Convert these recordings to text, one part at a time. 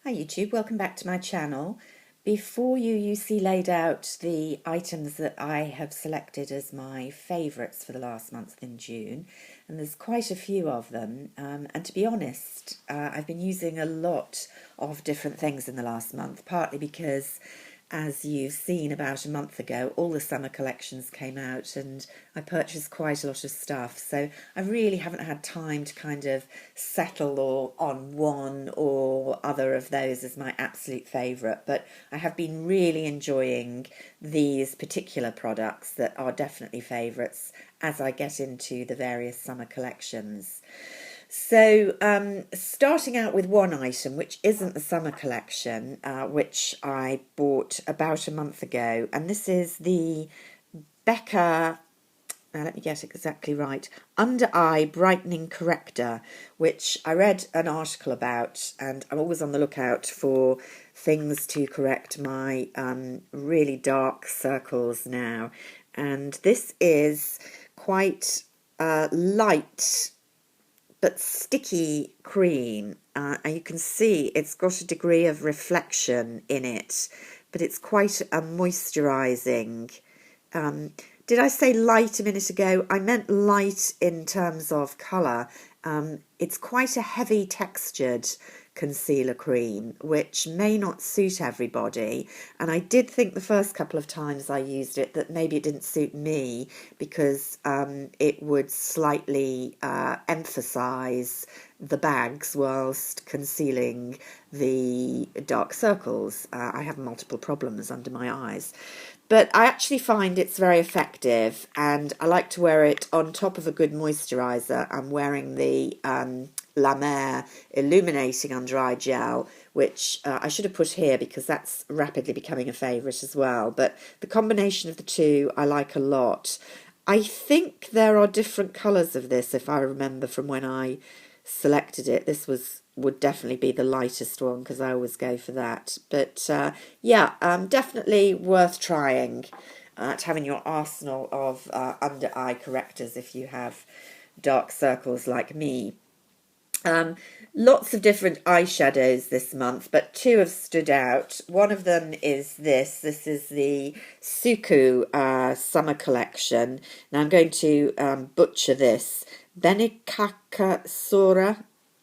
Hi YouTube, welcome back to my channel. Before you see laid out the items that I have selected as my favourites for the last month in June, and there's quite a few of them, and to be honest, I've been using a lot of different things in the last month, partly because as you've seen about a month ago, all the summer collections came out and I purchased quite a lot of stuff. So I really haven't had time to kind of settle on one or other of those as my absolute favourite. But I have been really enjoying these particular products that are definitely favourites as I get into the various summer collections. So, starting out with one item, which isn't the summer collection, which I bought about a month ago, and this is the Becca, now let me get it exactly right, Under Eye Brightening Corrector, which I read an article about, and I'm always on the lookout for things to correct my really dark circles now. And this is quite light but sticky cream, and you can see it's got a degree of reflection in it, but it's quite a moisturising. Did I say light a minute ago? I meant light in terms of colour. It's quite a heavy textured concealer cream, which may not suit everybody. And I did think the first couple of times I used it that maybe it didn't suit me because it would slightly emphasise the bags whilst concealing the dark circles. I have multiple problems under my eyes. But I actually find it's very effective, and I like to wear it on top of a good moisturiser. I'm wearing the La Mer Illuminating Under Eye Gel, which I should have put here because that's rapidly becoming a favourite as well. But the combination of the two I like a lot. I think there are different colours of this, if I remember from when I selected it. This would definitely be the lightest one because I always go for that. But yeah, definitely worth trying to have in your arsenal of under eye correctors if you have dark circles like me. Lots of different eyeshadows this month, but two have stood out. One of them is this. This is the Suku summer collection. Now I'm going to butcher this. Benikaka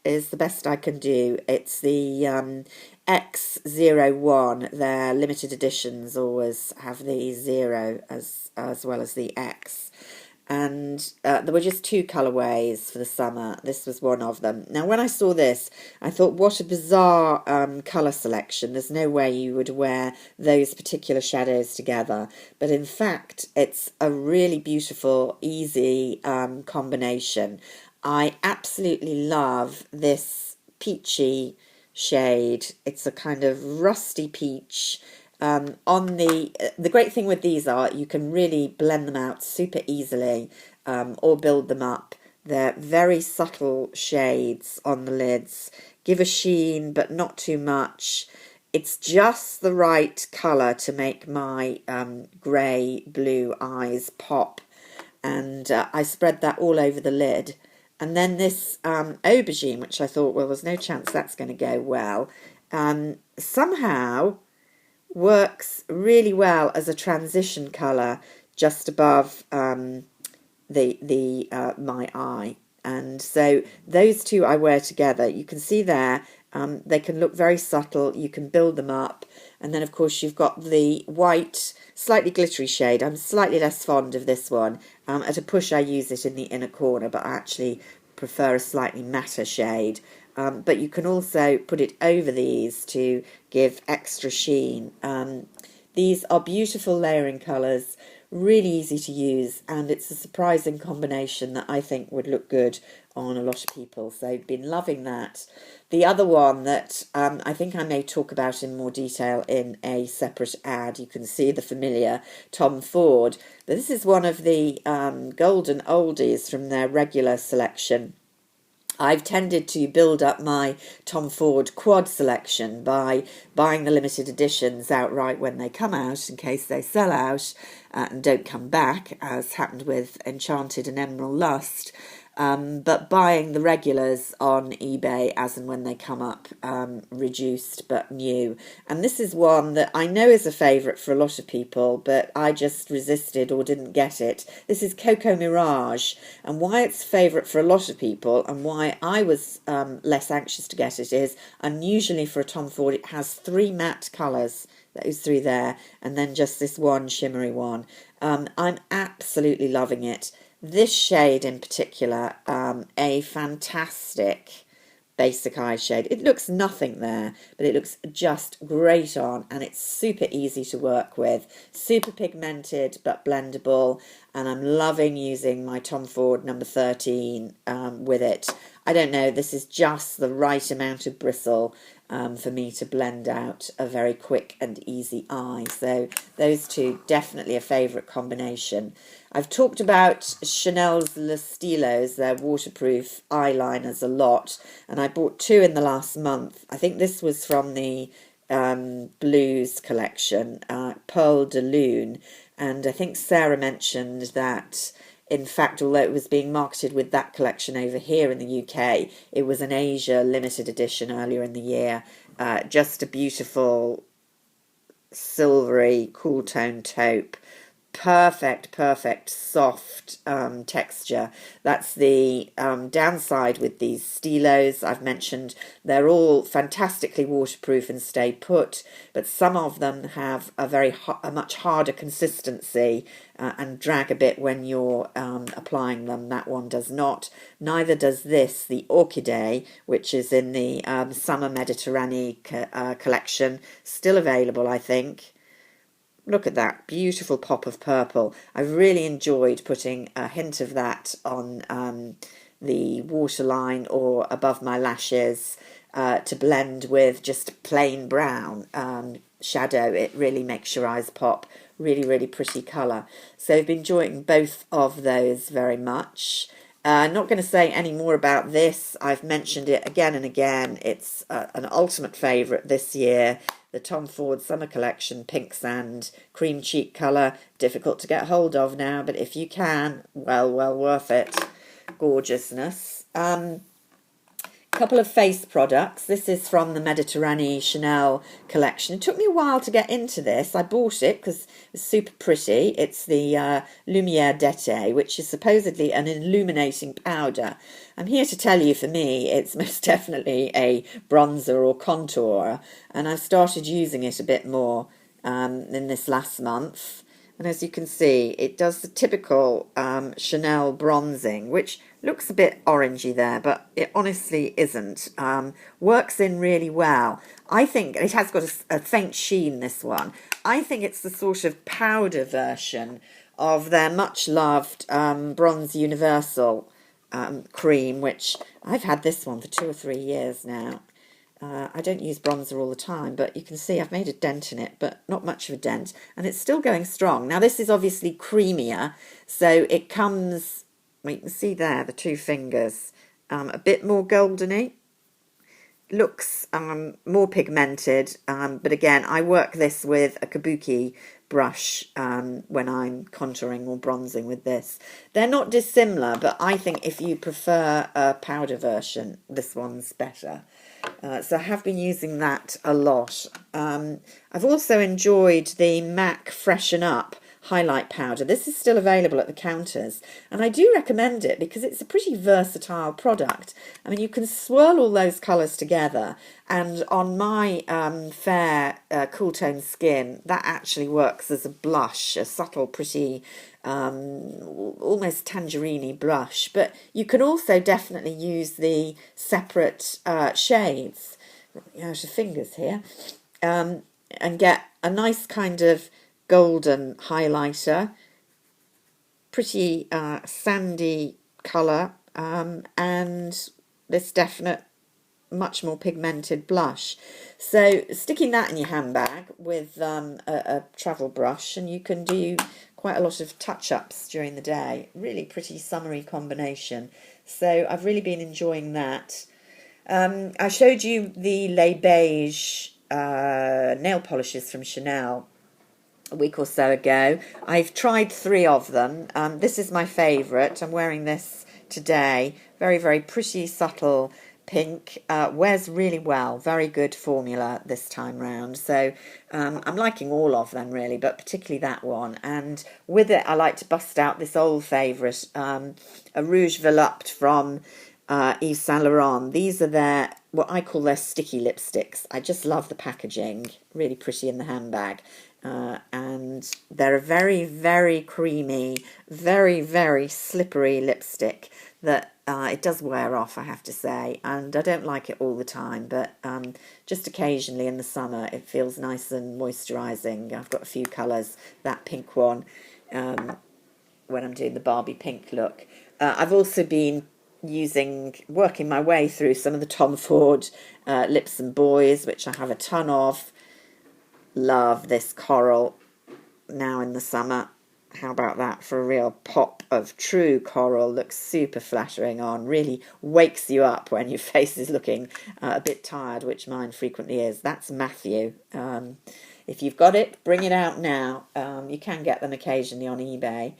is the best I can do. It's the X01. Their limited editions always have the 0 as well as the X. And there were just two colourways for the summer. This was one of them. Now, when I saw this, I thought, what a bizarre colour selection. There's no way you would wear those particular shadows together. But in fact, it's a really beautiful, easy combination. I absolutely love this peachy shade. It's a kind of rusty peach. On the great thing with these are you can really blend them out super easily or build them up. They're very subtle shades on the lids, give a sheen but not too much. It's just the right colour to make my grey blue eyes pop, and I spread that all over the lid. And then this aubergine, which I thought, well, there's no chance that's going to go well, somehow works really well as a transition colour just above my eye. And so those two I wear together. You can see there, they can look very subtle. You can build them up. And then, of course, you've got the white, slightly glittery shade. I'm slightly less fond of this one. At a push, I use it in the inner corner, but I actually prefer a slightly matter shade. But you can also put it over these to give extra sheen. These are beautiful layering colours, really easy to use, and it's a surprising combination that I think would look good on a lot of people. So I've been loving that. The other one that I think I may talk about in more detail in a separate ad, you can see the familiar Tom Ford. This is one of the golden oldies from their regular selection. I've tended to build up my Tom Ford quad selection by buying the limited editions outright when they come out in case they sell out and don't come back, as happened with Enchanted and Emerald Lust. but buying the regulars on eBay as and when they come up, reduced but new. And this is one that I know is a favourite for a lot of people, but I just resisted or didn't get it. This is Coco Mirage, and why it's a favourite for a lot of people and why I was less anxious to get it is, unusually for a Tom Ford, it has 3 matte colours. Those 3 there, and then just this one shimmery one. I'm absolutely loving it. This shade in particular, a fantastic basic eye shade. It looks nothing there, but it looks just great on, and it's super easy to work with. Super pigmented, but blendable, and I'm loving using my Tom Ford number 13 with it. I don't know, this is just the right amount of bristle for me to blend out a very quick and easy eye. So those 2, definitely a favourite combination. I've talked about Chanel's Le Stylos, their waterproof eyeliners, a lot, and I bought 2 in the last month. I think this was from the Blues collection, Pearl de Lune, and I think Sarah mentioned that, in fact, although it was being marketed with that collection over here in the UK, it was an Asia limited edition earlier in the year. Just a beautiful silvery cool tone taupe. Perfect, soft texture. That's the downside with these Stylos. I've mentioned they're all fantastically waterproof and stay put, but some of them have a much harder consistency and drag a bit when you're applying them. That one does not. Neither does this, the Orchidee, which is in the Summer Mediterranean collection. Still available, I think. Look at that beautiful pop of purple. I've really enjoyed putting a hint of that on the waterline or above my lashes to blend with just plain brown shadow. It really makes your eyes pop. Really pretty colour. So I've been enjoying both of those very much. Not going to say any more about this. I've mentioned it again and again. It's an ultimate favourite this year. The Tom Ford Summer Collection Pink Sand cream cheek colour. Difficult to get hold of now, but if you can, well worth it. Gorgeousness. Couple of face products. This is from the Mediterranean Chanel collection. It took me a while to get into this. I bought it because it's super pretty. It's the Lumiere d'été, which is supposedly an illuminating powder. I'm here to tell you, for me, it's most definitely a bronzer or contour, and I've started using it a bit more in this last month. And as you can see, it does the typical Chanel bronzing, which looks a bit orangey there, but it honestly isn't. Works in really well. I think it has got a faint sheen, this one. I think it's the sort of powder version of their much-loved Bronze Universal cream, which I've had this one for 2 or 3 years now. I don't use bronzer all the time, but you can see I've made a dent in it, but not much of a dent, and it's still going strong. Now, this is obviously creamier, so it comes, well, you can see there, the 2 fingers, a bit more goldeny. Looks more pigmented, but again, I work this with a kabuki brush when I'm contouring or bronzing with this. They're not dissimilar, but I think if you prefer a powder version, this one's better. So I have been using that a lot. I've also enjoyed the MAC Freshen Up highlight powder. This is still available at the counters, and I do recommend it because it's a pretty versatile product. I mean, you can swirl all those colours together, and on my fair cool tone skin, that actually works as a blush, a subtle, pretty, almost tangerine-y blush. But you can also definitely use the separate shades, out of fingers here, and get a nice kind of golden highlighter, pretty sandy colour, and this definite much more pigmented blush. So sticking that in your handbag with a travel brush, and you can do quite a lot of touch-ups during the day. Really pretty summery combination. So I've really been enjoying that. I showed you the Les Beige nail polishes from Chanel a week or so ago. I've tried 3 of them. This is my favourite. I'm wearing this today. Very, very pretty, subtle pink. Wears really well. Very good formula this time round. So I'm liking all of them really, but particularly that one. And with it, I like to bust out this old favourite, a Rouge Volupte from Yves Saint Laurent. These are their, what I call their sticky lipsticks. I just love the packaging, really pretty in the handbag. And they're a very, very creamy, very, very slippery lipstick that it does wear off, I have to say. And I don't like it all the time, but just occasionally in the summer it feels nice and moisturising. I've got a few colours, that pink one, when I'm doing the Barbie pink look. I've also been working my way through some of the Tom Ford Lips and Boys, which I have a ton of. Love this coral now in the summer. How about that for a real pop of true coral? Looks super flattering on, really wakes you up when your face is looking a bit tired, which mine frequently is. That's Matthew. If you've got it, bring it out now. You can get them occasionally on eBay.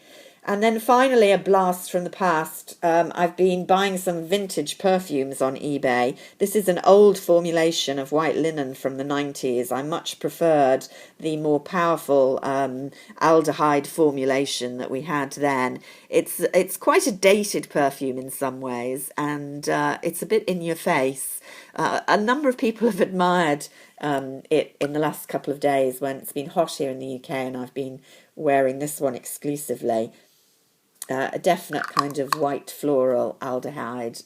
And then finally, a blast from the past. I've been buying some vintage perfumes on eBay. This is an old formulation of white linen from the 90s. I much preferred the more powerful aldehyde formulation that we had then. It's quite a dated perfume in some ways, and it's a bit in your face. A number of people have admired it in the last couple of days when it's been hot here in the UK, and I've been wearing this one exclusively. A definite kind of white floral aldehyde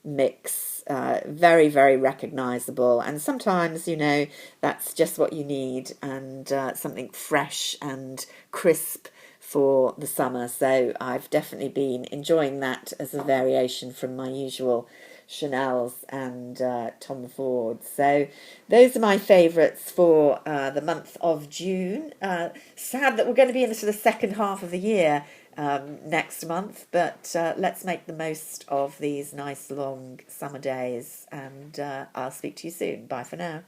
mix, very, very recognisable. And sometimes, you know, that's just what you need, and something fresh and crisp for the summer. So I've definitely been enjoying that as a variation from my usual Chanel's and Tom Ford's. So those are my favourites for the month of June. Sad that we're going to be into the second half of the year next month, but let's make the most of these nice long summer days, and I'll speak to you soon. Bye for now.